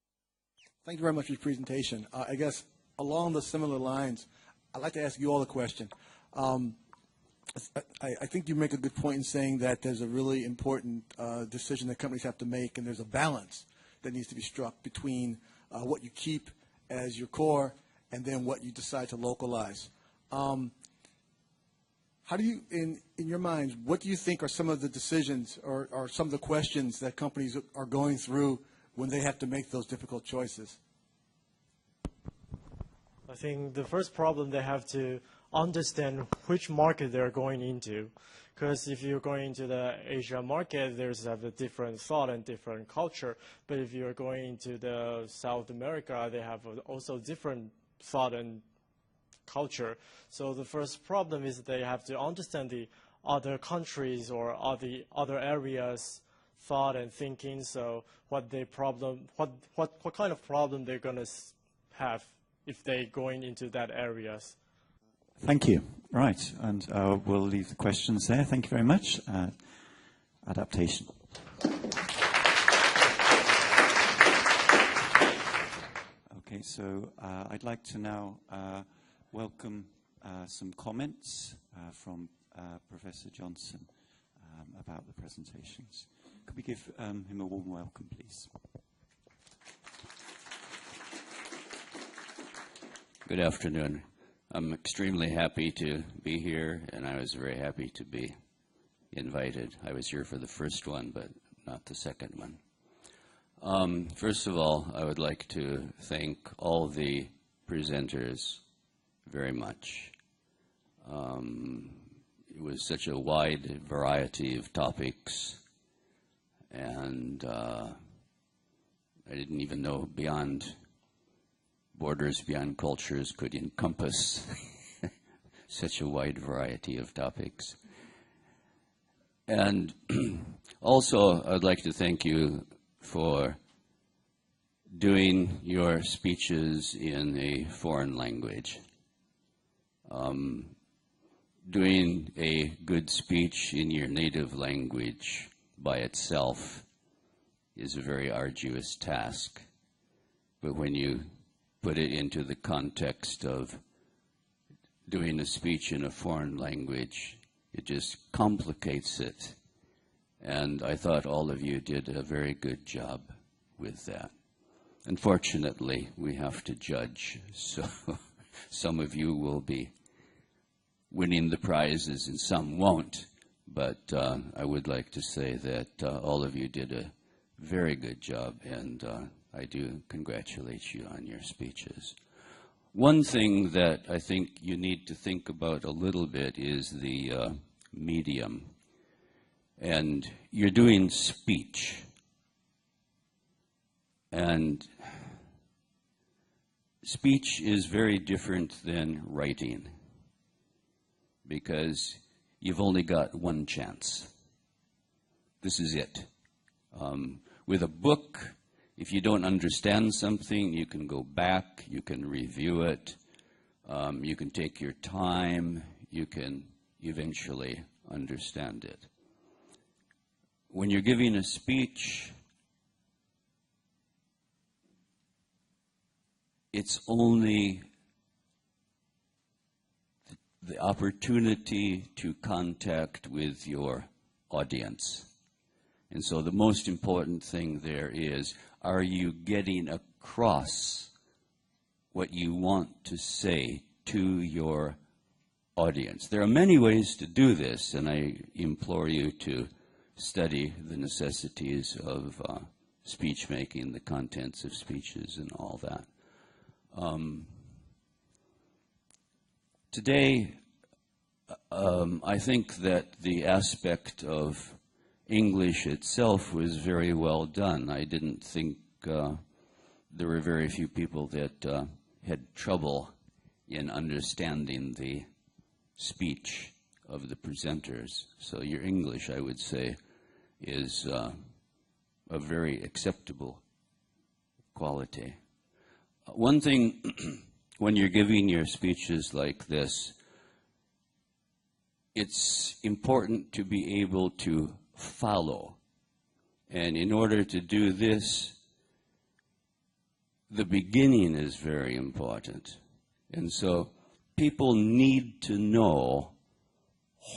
Thank you very much for your presentation. I guess along the similar lines, I'd like to ask you all a question. I think you make a good point in saying that there's a really important decision that companies have to make, and there's a balance that needs to be struck between what you keep as your core and then what you decide to localize. How do you, in your minds, what do you think are some of the decisions or some of the questions that companies are going through when they have to make those difficult choices? I think the first problem, they have to understand which market they're going into. Because if you're going into the Asia market, there's a different thought and different culture. But if you're going into the South America, they have also different thought and culture. So the first problem is they have to understand the other countries or other areas' thought and thinking. So what kind of problem they're going to have if they're going into that areas. Thank you. Right, and we'll leave the questions there. Thank you very much. Adaptation. Okay, so I'd like to now welcome some comments from Professor Johnson about the presentations. Could we give him a warm welcome, please? Good afternoon. I'm extremely happy to be here, and I was very happy to be invited. I was here for the first one, but not the second one. First of all, I would like to thank all the presenters very much. It was such a wide variety of topics, and I didn't even know borders beyond cultures could encompass such a wide variety of topics. And also, I'd like to thank you for doing your speeches in a foreign language. Doing a good speech in your native language by itself is a very arduous task. But when you put it into the context of doing a speech in a foreign language, it just complicates it. And I thought all of you did a very good job with that. Unfortunately, we have to judge, so some of you will be winning the prizes and some won't. But I would like to say that all of you did a very good job, and I do congratulate you on your speeches. One thing that I think you need to think about a little bit is the medium. And you're doing speech. And speech is very different than writing, because you've only got one chance. This is it. With a book, if you don't understand something, you can go back, you can review it, you can take your time, you can eventually understand it. When you're giving a speech, it's only the opportunity to contact with your audience. And so the most important thing there is, are you getting across what you want to say to your audience? There are many ways to do this, and I implore you to study the necessities of speech making, the contents of speeches, and all that. Today, I think that the aspect of English itself was very well done. I didn't think there were very few people that had trouble in understanding the speech of the presenters. So your English, I would say, is a very acceptable quality. One thing, when you're giving your speeches like this, it's important to be able to follow. And in order to do this, the beginning is very important. And so people need to know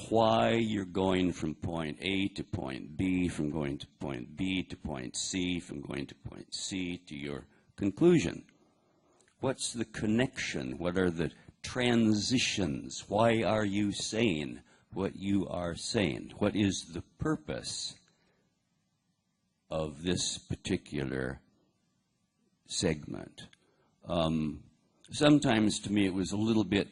why you're going from point A to point B, from going to point B to point C, from going to point C to your conclusion. What's the connection? What are the transitions? Why are you saying what you are saying? What is the purpose of this particular segment? Sometimes to me it was a little bit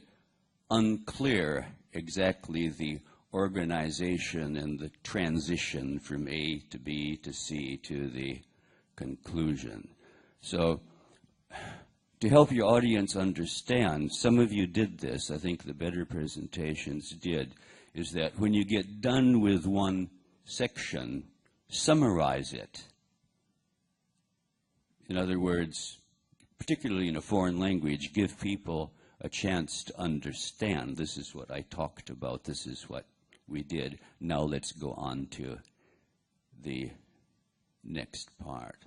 unclear exactly the organization and the transition from A to B to C to the conclusion. So to help your audience understand, some of you did this, I think the better presentations did, is that when you get done with one section, summarize it. In other words, particularly in a foreign language, give people a chance to understand. This is what I talked about. This is what we did. Now let's go on to the next part.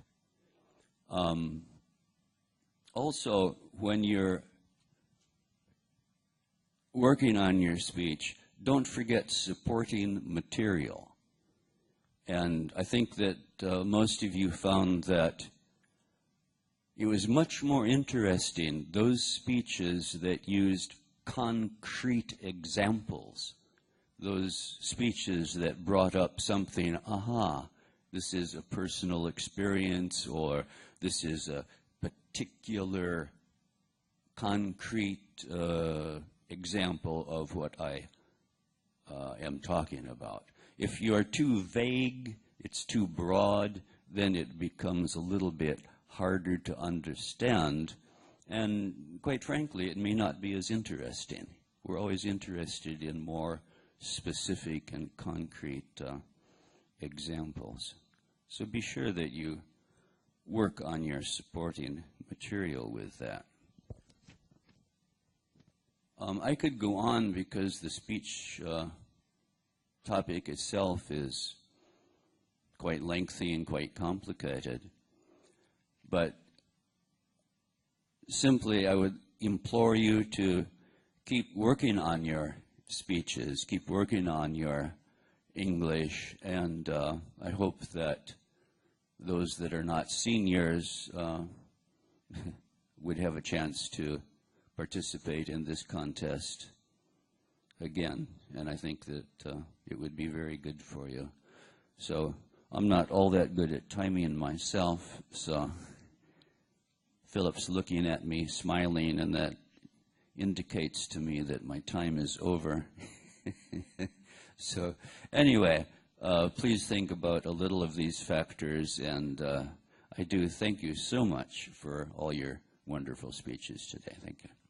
Also, when you're working on your speech, don't forget supporting material. And I think that most of you found that it was much more interesting, those speeches that used concrete examples, those speeches that brought up something, aha, this is a personal experience, or this is a particular concrete example of what I am talking about. If you are too vague, it's too broad, then it becomes a little bit harder to understand, and quite frankly, it may not be as interesting. We're always interested in more specific and concrete examples. So be sure that you work on your supporting material with that. I could go on because the speech topic itself is quite lengthy and quite complicated. But simply, I would implore you to keep working on your speeches, keep working on your English, and I hope that those that are not seniors would have a chance to participate in this contest again, and I think that it would be very good for you. So I'm not all that good at timing myself, so Philip's looking at me, smiling, and that indicates to me that my time is over. So anyway, please think about a little of these factors, and I do thank you so much for all your wonderful speeches today. Thank you.